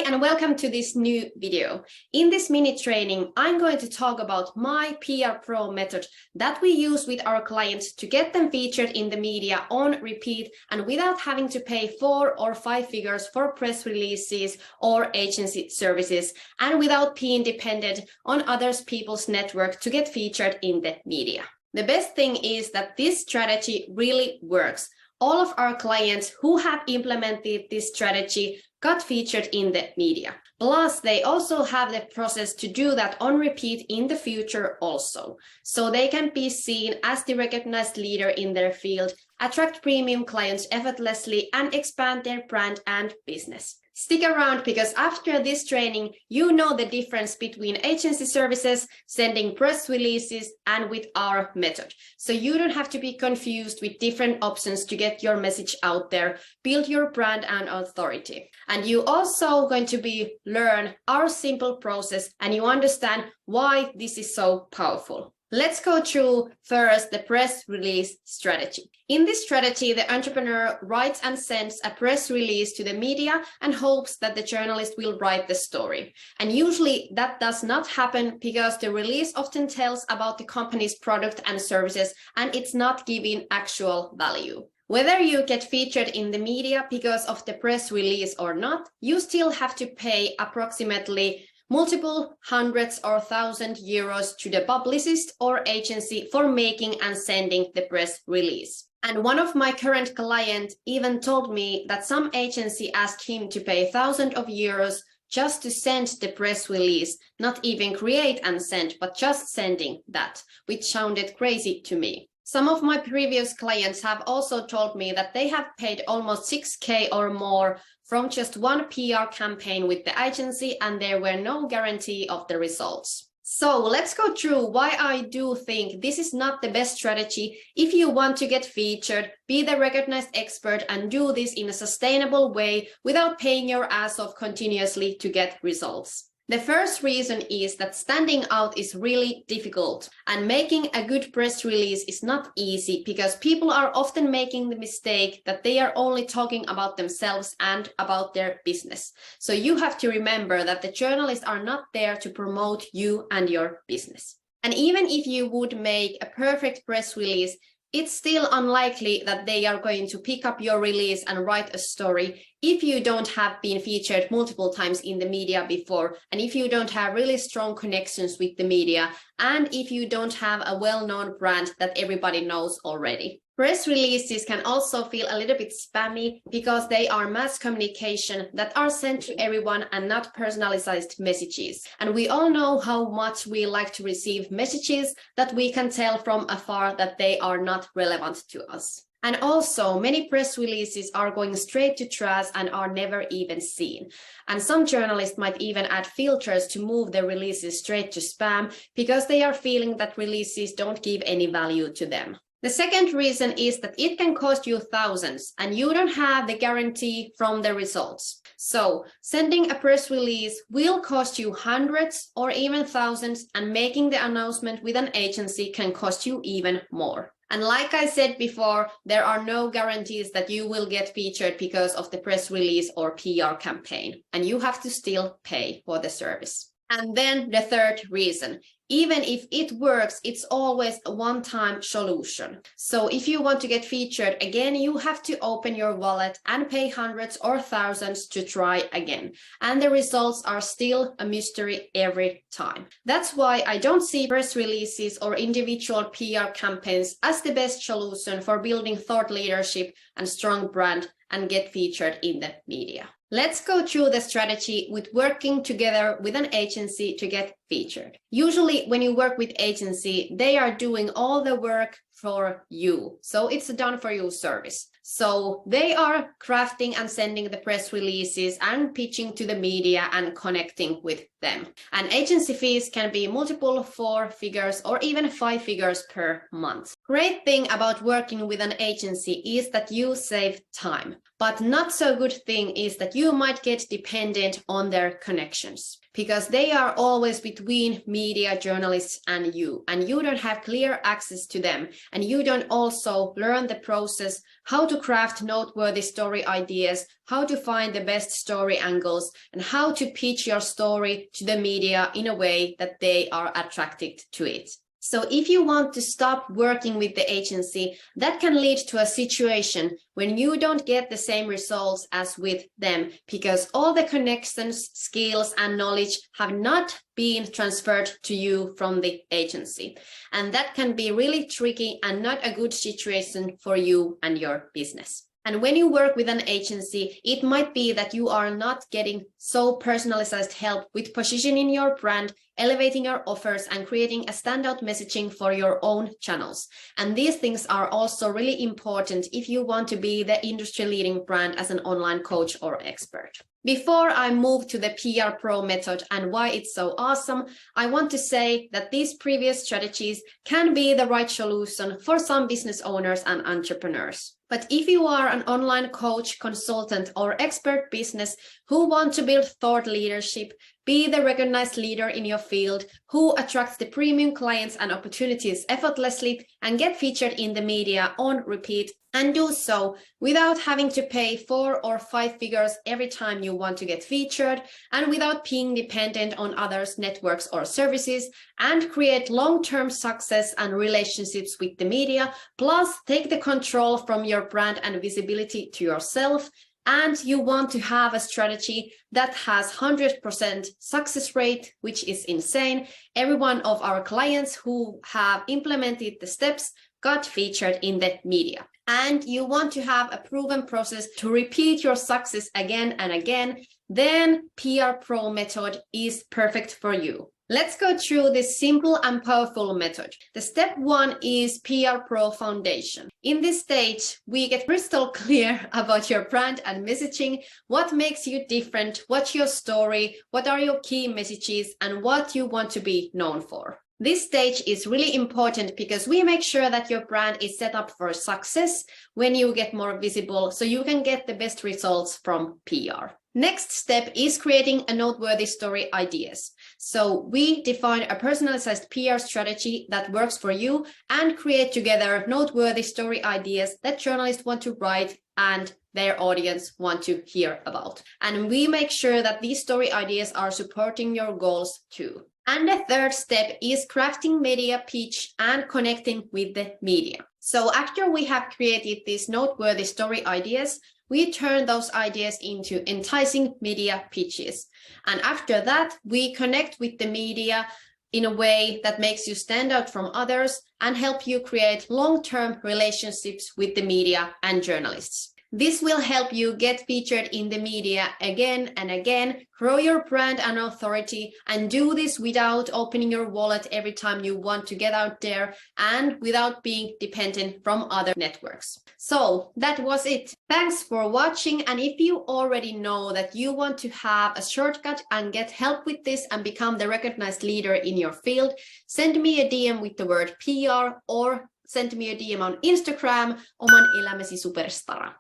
and welcome to this new video. In this mini training, I'm going to talk about my PR Pro method that we use with our clients to get them featured in the media on repeat and without having to pay 4 or 5 figures for press releases or agency services and without being dependent on other people's network to get featured in the media. The best thing is that this strategy really works. All of our clients who have implemented this strategy got featured in the media. Plus, they also have the process to do that on repeat in the future also. So they can be seen as the recognized leader in their field, attract premium clients effortlessly, and expand their brand and business. Stick around because after this training, you know the difference between agency services, sending press releases, and with our method. So you don't have to be confused with different options to get your message out there, build your brand and authority. And you also going to learn our simple process and you understand why this is so powerful. Let's go through first the press release strategy. In this strategy, the entrepreneur writes and sends a press release to the media and hopes that the journalist will write the story. And usually that does not happen because the release often tells about the company's product and services and it's not giving actual value. Whether you get featured in the media because of the press release or not, you still have to pay approximately multiple hundreds or €1,000 to the publicist or agency for making and sending the press release. And one of my current clients even told me that some agency asked him to pay thousands of euros just to send the press release, not even create and send, but just sending that, which sounded crazy to me. Some of my previous clients have also told me that they have paid almost 6K or more from just one PR campaign with the agency and there were no guarantee of the results. So let's go through why I do think this is not the best strategy if you want to get featured, be the recognized expert and do this in a sustainable way without paying your ass off continuously to get results. The first reason is that standing out is really difficult and making a good press release is not easy because people are often making the mistake that they are only talking about themselves and about their business. So you have to remember that the journalists are not there to promote you and your business. And even if you would make a perfect press release, it's still unlikely that they are going to pick up your release and write a story if you don't have been featured multiple times in the media before, and if you don't have really strong connections with the media, and if you don't have a well-known brand that everybody knows already. Press releases can also feel a little bit spammy because they are mass communication that are sent to everyone and not personalized messages. And we all know how much we like to receive messages that we can tell from afar that they are not relevant to us. And also, many press releases are going straight to trash and are never even seen. And some journalists might even add filters to move the releases straight to spam because they are feeling that releases don't give any value to them. The second reason is that it can cost you thousands and you don't have the guarantee from the results. So sending a press release will cost you hundreds or even thousands, and making the announcement with an agency can cost you even more. And like I said before, there are no guarantees that you will get featured because of the press release or PR campaign, and you have to still pay for the service. And then the third reason, even if it works, it's always a one-time solution. So if you want to get featured again, you have to open your wallet and pay hundreds or thousands to try again. And the results are still a mystery every time. That's why I don't see press releases or individual PR campaigns as the best solution for building thought leadership and strong brand and get featured in the media. Let's go through the strategy with working together with an agency to get featured. Usually when you work with agency, they are doing all the work for you. So it's a done for you service. So they are crafting and sending the press releases and pitching to the media and connecting with them. And agency fees can be multiple 4 figures or even 5 figures per month. Great thing about working with an agency is that you save time. But not so good thing is that you might get dependent on their connections. because they are always between media journalists and you don't have clear access to them, and you don't also learn the process, how to craft noteworthy story ideas, how to find the best story angles, and how to pitch your story to the media in a way that they are attracted to it. So if you want to stop working with the agency, that can lead to a situation when you don't get the same results as with them, because all the connections, skills, and knowledge have not been transferred to you from the agency. And that can be really tricky and not a good situation for you and your business. And when you work with an agency, it might be that you are not getting so personalized help with positioning your brand, elevating your offers, and creating a standout messaging for your own channels. And these things are also really important if you want to be the industry-leading brand as an online coach or expert. Before I move to the PR Pro method and why it's so awesome, I want to say that these previous strategies can be the right solution for some business owners and entrepreneurs. But if you are an online coach, consultant, or expert business who want to build thought leadership, be the recognized leader in your field, who attracts the premium clients and opportunities effortlessly, and get featured in the media on repeat, and do so without having to pay 4 or 5 figures every time you want to get featured, and without being dependent on others' networks or services, and create long-term success and relationships with the media, plus take the control from your brand and visibility to yourself, and you want to have a strategy that has 100% success rate, which is insane. Every one of our clients who have implemented the steps got featured in the media. And you want to have a proven process to repeat your success again and again, then PR Pro method is perfect for you. Let's go through this simple and powerful method. The step 1 is PR Pro Foundation. In this stage, we get crystal clear about your brand and messaging, what makes you different, what's your story, what are your key messages, and what you want to be known for. This stage is really important because we make sure that your brand is set up for success when you get more visible, so you can get the best results from PR. Next step is creating a noteworthy story ideas. So we define a personalized PR strategy that works for you and create together noteworthy story ideas that journalists want to write and their audience want to hear about. And we make sure that these story ideas are supporting your goals too. And the third step is crafting media pitch and connecting with the media. So after we have created these noteworthy story ideas, we turn those ideas into enticing media pitches. And after that, we connect with the media in a way that makes you stand out from others and help you create long-term relationships with the media and journalists. This will help you get featured in the media again and again, grow your brand and authority, and do this without opening your wallet every time you want to get out there and without being dependent from other networks. So that was it. Thanks for watching. And if you already know that you want to have a shortcut and get help with this and become the recognized leader in your field, send me a DM with the word PR or send me a DM on Instagram, Oman Elämäsi Superstara.